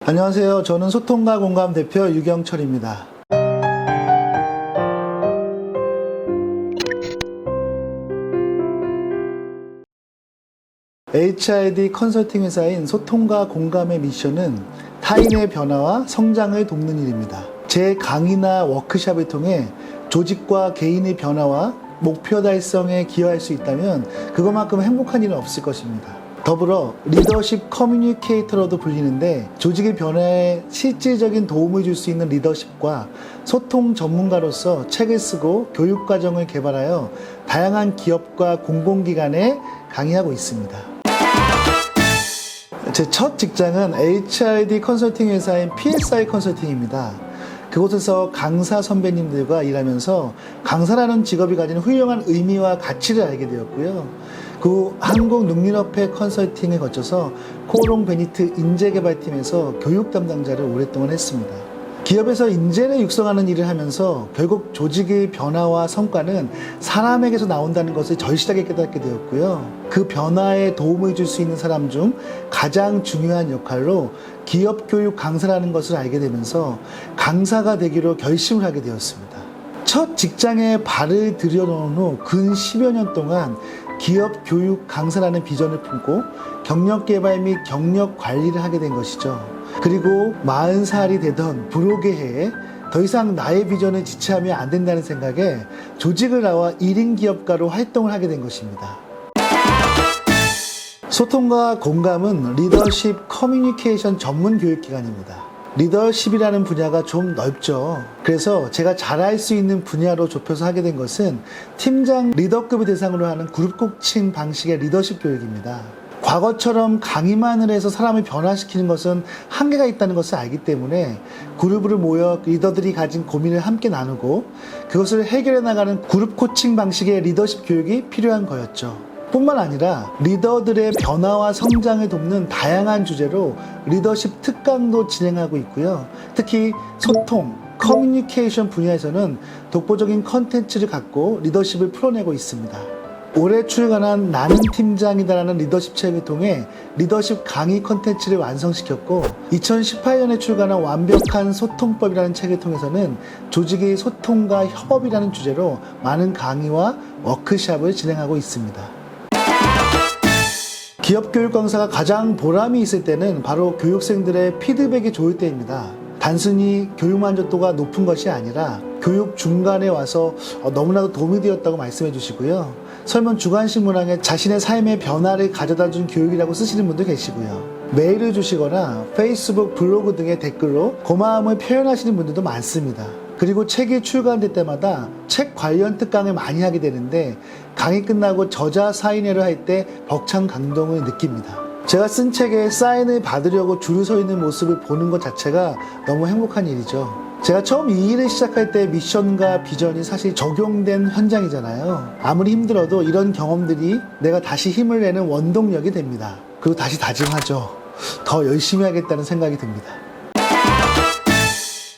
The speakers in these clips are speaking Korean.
안녕하세요. 저는 소통과 공감 대표 유경철입니다. HID 컨설팅 회사인 소통과 공감의 미션은 타인의 변화와 성장을 돕는 일입니다. 제 강의나 워크숍을 통해 조직과 개인의 변화와 목표 달성에 기여할 수 있다면 그것만큼 행복한 일은 없을 것입니다. 더불어 리더십 커뮤니케이터로도 불리는데 조직의 변화에 실질적인 도움을 줄 수 있는 리더십과 소통 전문가로서 책을 쓰고 교육과정을 개발하여 다양한 기업과 공공기관에 강의하고 있습니다. 제 첫 직장은 HID 컨설팅 회사인 PSI 컨설팅입니다. 그곳에서 강사 선배님들과 일하면서 강사라는 직업이 가진 훌륭한 의미와 가치를 알게 되었고요. 그 한국농민협회 컨설팅을 거쳐서 코오롱 베니트 인재개발팀에서 교육 담당자를 오랫동안 했습니다. 기업에서 인재를 육성하는 일을 하면서 결국 조직의 변화와 성과는 사람에게서 나온다는 것을 절실하게 깨닫게 되었고요. 그 변화에 도움을 줄 수 있는 사람 중 가장 중요한 역할로 기업 교육 강사라는 것을 알게 되면서 강사가 되기로 결심을 하게 되었습니다. 첫 직장에 발을 들여놓은 후 근 10여 년 동안 기업 교육 강사라는 비전을 품고 경력 개발 및 경력 관리를 하게 된 것이죠. 그리고 40살이 되던 불혹의 해에 더 이상 나의 비전을 지체하면 안 된다는 생각에 조직을 나와 1인 기업가로 활동을 하게 된 것입니다. 소통과 공감은 리더십 커뮤니케이션 전문 교육기관입니다. 리더십이라는 분야가 좀 넓죠. 그래서 제가 잘할 수 있는 분야로 좁혀서 하게 된 것은 팀장 리더급을 대상으로 하는 그룹 코칭 방식의 리더십 교육입니다. 과거처럼 강의만을 해서 사람을 변화시키는 것은 한계가 있다는 것을 알기 때문에 그룹으로 모여 리더들이 가진 고민을 함께 나누고 그것을 해결해 나가는 그룹 코칭 방식의 리더십 교육이 필요한 거였죠. 뿐만 아니라 리더들의 변화와 성장을 돕는 다양한 주제로 리더십 특강도 진행하고 있고요. 특히 소통, 커뮤니케이션 분야에서는 독보적인 컨텐츠를 갖고 리더십을 풀어내고 있습니다. 올해 출간한 나는 팀장이다라는 리더십 책을 통해 리더십 강의 컨텐츠를 완성시켰고 2018년에 출간한 완벽한 소통법이라는 책을 통해서는 조직의 소통과 협업이라는 주제로 많은 강의와 워크숍을 진행하고 있습니다. 기업 교육 강사가 가장 보람이 있을 때는 바로 교육생들의 피드백이 좋을 때입니다. 단순히 교육 만족도가 높은 것이 아니라 교육 중간에 와서 너무나도 도움이 되었다고 말씀해 주시고요. 설문 주간신문항에 자신의 삶의 변화를 가져다 준 교육이라고 쓰시는 분도 계시고요. 메일을 주시거나 페이스북, 블로그 등의 댓글로 고마움을 표현하시는 분들도 많습니다. 그리고 책이 출간될 때마다 책 관련 특강을 많이 하게 되는데 강의 끝나고 저자 사인회를 할 때 벅찬 감동을 느낍니다. 제가 쓴 책에 사인을 받으려고 줄을 서 있는 모습을 보는 것 자체가 너무 행복한 일이죠. 제가 처음 이 일을 시작할 때 미션과 비전이 사실 적용된 현장이잖아요. 아무리 힘들어도 이런 경험들이 내가 다시 힘을 내는 원동력이 됩니다. 그리고 다시 다짐하죠. 더 열심히 하겠다는 생각이 듭니다.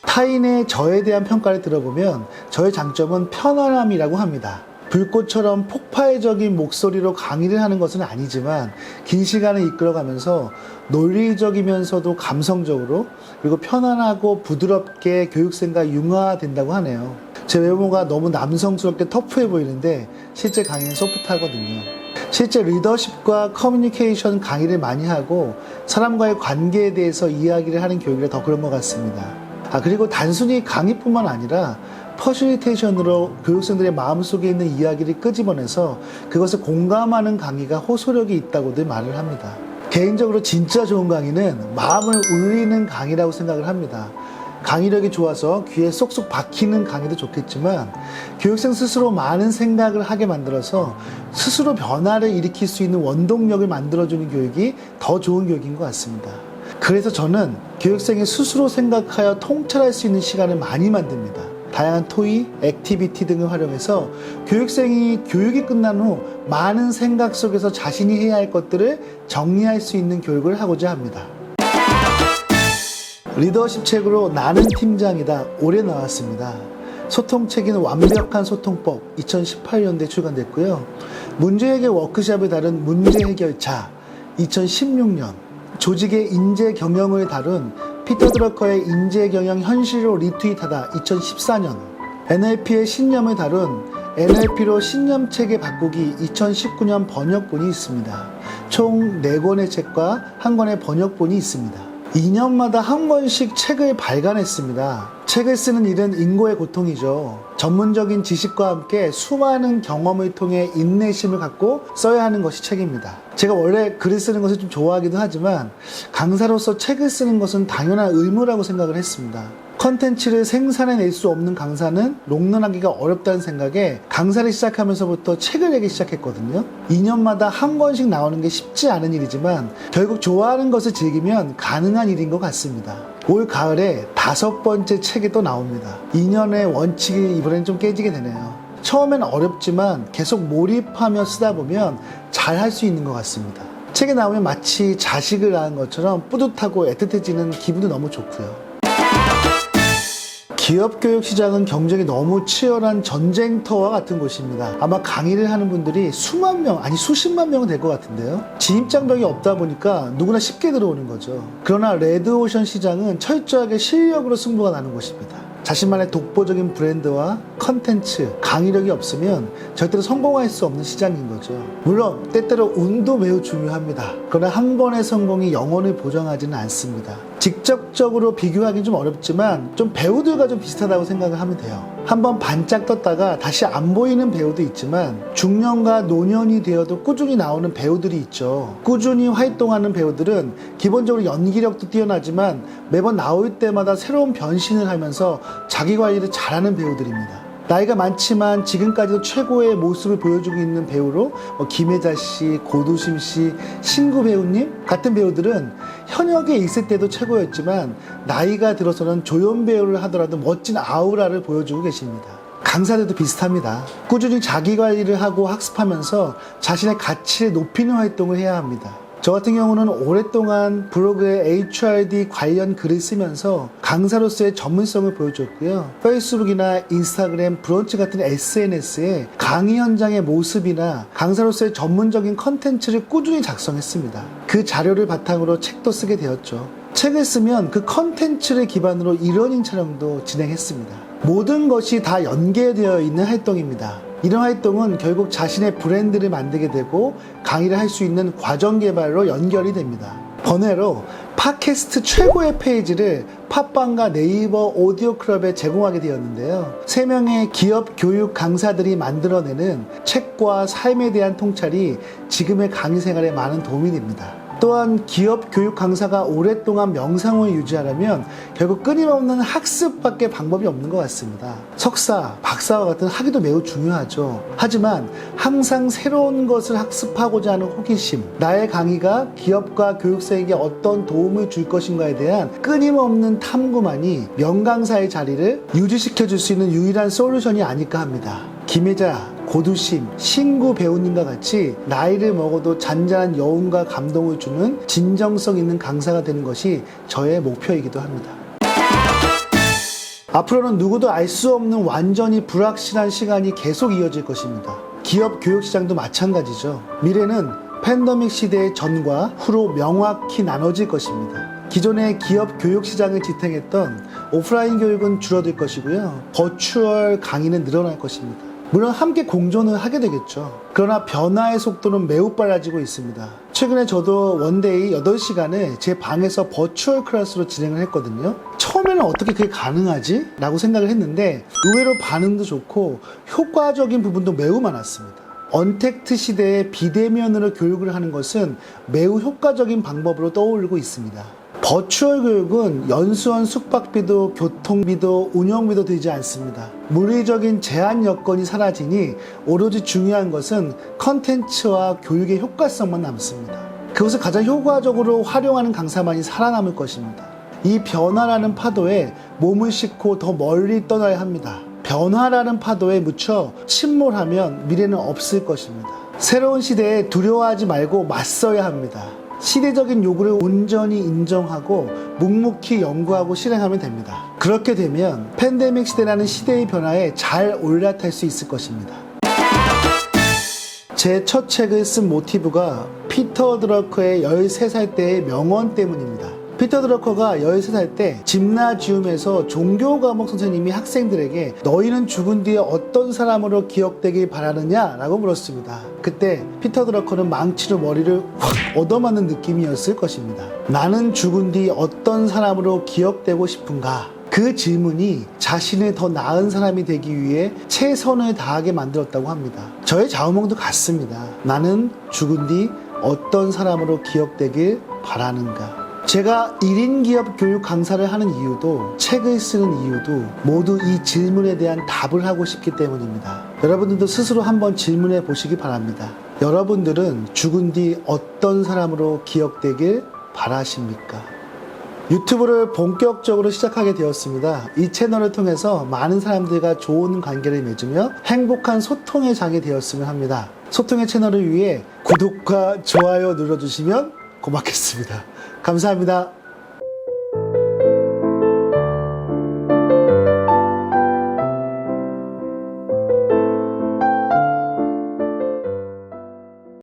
타인의 저에 대한 평가를 들어보면 저의 장점은 편안함이라고 합니다. 불꽃처럼 폭발적인 목소리로 강의를 하는 것은 아니지만 긴 시간을 이끌어가면서 논리적이면서도 감성적으로 그리고 편안하고 부드럽게 교육생과 융화된다고 하네요. 제 외모가 너무 남성스럽게 터프해 보이는데 실제 강의는 소프트하거든요. 실제 리더십과 커뮤니케이션 강의를 많이 하고 사람과의 관계에 대해서 이야기를 하는 교육이라 더 그런 것 같습니다. 그리고 단순히 강의뿐만 아니라 퍼실리테이션으로 교육생들의 마음속에 있는 이야기를 끄집어내서 그것을 공감하는 강의가 호소력이 있다고들 말을 합니다. 개인적으로 진짜 좋은 강의는 마음을 울리는 강의라고 생각을 합니다. 강의력이 좋아서 귀에 쏙쏙 박히는 강의도 좋겠지만 교육생 스스로 많은 생각을 하게 만들어서 스스로 변화를 일으킬 수 있는 원동력을 만들어주는 교육이 더 좋은 교육인 것 같습니다. 그래서 저는 교육생이 스스로 생각하여 통찰할 수 있는 시간을 많이 만듭니다. 다양한 토익, 액티비티 등을 활용해서 교육생이 교육이 끝난 후 많은 생각 속에서 자신이 해야 할 것들을 정리할 수 있는 교육을 하고자 합니다. 리더십 책으로 나는 팀장이다 올해 나왔습니다. 소통책인 완벽한 소통법 2018년도에 출간됐고요. 문제해결 워크숍을 다룬 문제해결자 2016년, 조직의 인재 경영을 다룬 피터 드러커의 인재경영 현실로 리트윗하다 2014년, NLP의 신념을 다룬 NLP로 신념체계 바꾸기 2019년 번역본이 있습니다. 총 4권의 책과 1권의 번역본이 있습니다. 2년마다 한 권씩 책을 발간했습니다. 책을 쓰는 일은 인고의 고통이죠. 전문적인 지식과 함께 수많은 경험을 통해 인내심을 갖고 써야 하는 것이 책입니다. 제가 원래 글을 쓰는 것을 좀 좋아하기도 하지만 강사로서 책을 쓰는 것은 당연한 의무라고 생각을 했습니다. 컨텐츠를 생산해낼 수 없는 강사는 롱런하기가 어렵다는 생각에 강사를 시작하면서부터 책을 내기 시작했거든요. 2년마다 한 권씩 나오는 게 쉽지 않은 일이지만 결국 좋아하는 것을 즐기면 가능한 일인 것 같습니다. 올 가을에 5번째 책이 또 나옵니다. 2년의 원칙이 이번엔 좀 깨지게 되네요. 처음엔 어렵지만 계속 몰입하며 쓰다 보면 잘 할 수 있는 것 같습니다. 책에 나오면 마치 자식을 낳은 것처럼 뿌듯하고 애틋해지는 기분도 너무 좋고요. 기업 교육 시장은 경쟁이 너무 치열한 전쟁터와 같은 곳입니다. 아마 강의를 하는 분들이 수만 명, 아니 수십만 명은 될 것 같은데요. 진입장벽이 없다 보니까 누구나 쉽게 들어오는 거죠. 그러나 레드오션 시장은 철저하게 실력으로 승부가 나는 곳입니다. 자신만의 독보적인 브랜드와 컨텐츠, 강의력이 없으면 절대로 성공할 수 없는 시장인 거죠. 물론 때때로 운도 매우 중요합니다. 그러나 한 번의 성공이 영원을 보장하지는 않습니다. 직접적으로 비교하기는 좀 어렵지만 좀 배우들과 좀 비슷하다고 생각을 하면 돼요. 한번 반짝 떴다가 다시 안 보이는 배우도 있지만 중년과 노년이 되어도 꾸준히 나오는 배우들이 있죠. 꾸준히 활동하는 배우들은 기본적으로 연기력도 뛰어나지만 매번 나올 때마다 새로운 변신을 하면서 자기 관리를 잘하는 배우들입니다. 나이가 많지만 지금까지도 최고의 모습을 보여주고 있는 배우로 김혜자 씨, 고두심 씨, 신구 배우님 같은 배우들은 현역에 있을 때도 최고였지만 나이가 들어서는 조연 배우를 하더라도 멋진 아우라를 보여주고 계십니다. 강사들도 비슷합니다. 꾸준히 자기 관리를 하고 학습하면서 자신의 가치를 높이는 활동을 해야 합니다. 저 같은 경우는 오랫동안 블로그에 HRD 관련 글을 쓰면서 강사로서의 전문성을 보여줬고요. 페이스북이나 인스타그램, 브런치 같은 SNS에 강의 현장의 모습이나 강사로서의 전문적인 컨텐츠를 꾸준히 작성했습니다. 그 자료를 바탕으로 책도 쓰게 되었죠. 책을 쓰면 그 컨텐츠를 기반으로 이러닝 촬영도 진행했습니다. 모든 것이 다 연계되어 있는 활동입니다. 이런 활동은 결국 자신의 브랜드를 만들게 되고 강의를 할 수 있는 과정 개발로 연결이 됩니다. 번외로 팟캐스트 최고의 페이지를 팟빵과 네이버 오디오 클럽에 제공하게 되었는데요. 3명의 기업 교육 강사들이 만들어내는 책과 삶에 대한 통찰이 지금의 강의 생활에 많은 도움이 됩니다. 또한 기업 교육 강사가 오랫동안 명성을 유지하려면 결국 끊임없는 학습밖에 방법이 없는 것 같습니다. 석사, 박사와 같은 학위도 매우 중요하죠. 하지만 항상 새로운 것을 학습하고자 하는 호기심, 나의 강의가 기업과 교육생에게 어떤 도움을 줄 것인가에 대한 끊임없는 탐구만이 명강사의 자리를 유지시켜 줄 수 있는 유일한 솔루션이 아닐까 합니다. 김혜자, 고두심, 신구 배우님과 같이 나이를 먹어도 잔잔한 여운과 감동을 주는 진정성 있는 강사가 되는 것이 저의 목표이기도 합니다. 앞으로는 누구도 알 수 없는 완전히 불확실한 시간이 계속 이어질 것입니다. 기업 교육 시장도 마찬가지죠. 미래는 팬데믹 시대의 전과 후로 명확히 나눠질 것입니다. 기존의 기업 교육 시장을 지탱했던 오프라인 교육은 줄어들 것이고요. 버추얼 강의는 늘어날 것입니다. 물론 함께 공존을 하게 되겠죠. 그러나 변화의 속도는 매우 빨라지고 있습니다. 최근에 저도 원데이 8시간을 제 방에서 버추얼 클래스로 진행을 했거든요. 처음에는 어떻게 그게 가능하지? 라고 생각을 했는데 의외로 반응도 좋고 효과적인 부분도 매우 많았습니다. 언택트 시대에 비대면으로 교육을 하는 것은 매우 효과적인 방법으로 떠오르고 있습니다. 버추얼 교육은 연수원 숙박비도 교통비도 운영비도 들지 않습니다. 물리적인 제한 여건이 사라지니 오로지 중요한 것은 컨텐츠와 교육의 효과성만 남습니다. 그것을 가장 효과적으로 활용하는 강사만이 살아남을 것입니다. 이 변화라는 파도에 몸을 싣고 더 멀리 떠나야 합니다. 변화라는 파도에 묻혀 침몰하면 미래는 없을 것입니다. 새로운 시대에 두려워하지 말고 맞서야 합니다. 시대적인 요구를 온전히 인정하고 묵묵히 연구하고 실행하면 됩니다. 그렇게 되면 팬데믹 시대라는 시대의 변화에 잘 올라탈 수 있을 것입니다. 제 첫 책을 쓴 모티브가 피터 드러커의 13살 때의 명언 때문입니다. 피터 드러커가 13살 때 짐나지움에서 종교 과목 선생님이 학생들에게 너희는 죽은 뒤에 어떤 사람으로 기억되길 바라느냐? 라고 물었습니다. 그때 피터 드러커는 망치로 머리를 확 얻어맞는 느낌이었을 것입니다. 나는 죽은 뒤 어떤 사람으로 기억되고 싶은가? 그 질문이 자신을 더 나은 사람이 되기 위해 최선을 다하게 만들었다고 합니다. 저의 좌우명도 같습니다. 나는 죽은 뒤 어떤 사람으로 기억되길 바라는가? 제가 1인 기업 교육 강사를 하는 이유도, 책을 쓰는 이유도 모두 이 질문에 대한 답을 하고 싶기 때문입니다. 여러분들도 스스로 한번 질문해 보시기 바랍니다. 여러분들은 죽은 뒤 어떤 사람으로 기억되길 바라십니까? 유튜브를 본격적으로 시작하게 되었습니다. 이 채널을 통해서 많은 사람들과 좋은 관계를 맺으며 행복한 소통의 장이 되었으면 합니다. 소통의 채널을 위해 구독과 좋아요 눌러주시면 고맙겠습니다. 감사합니다.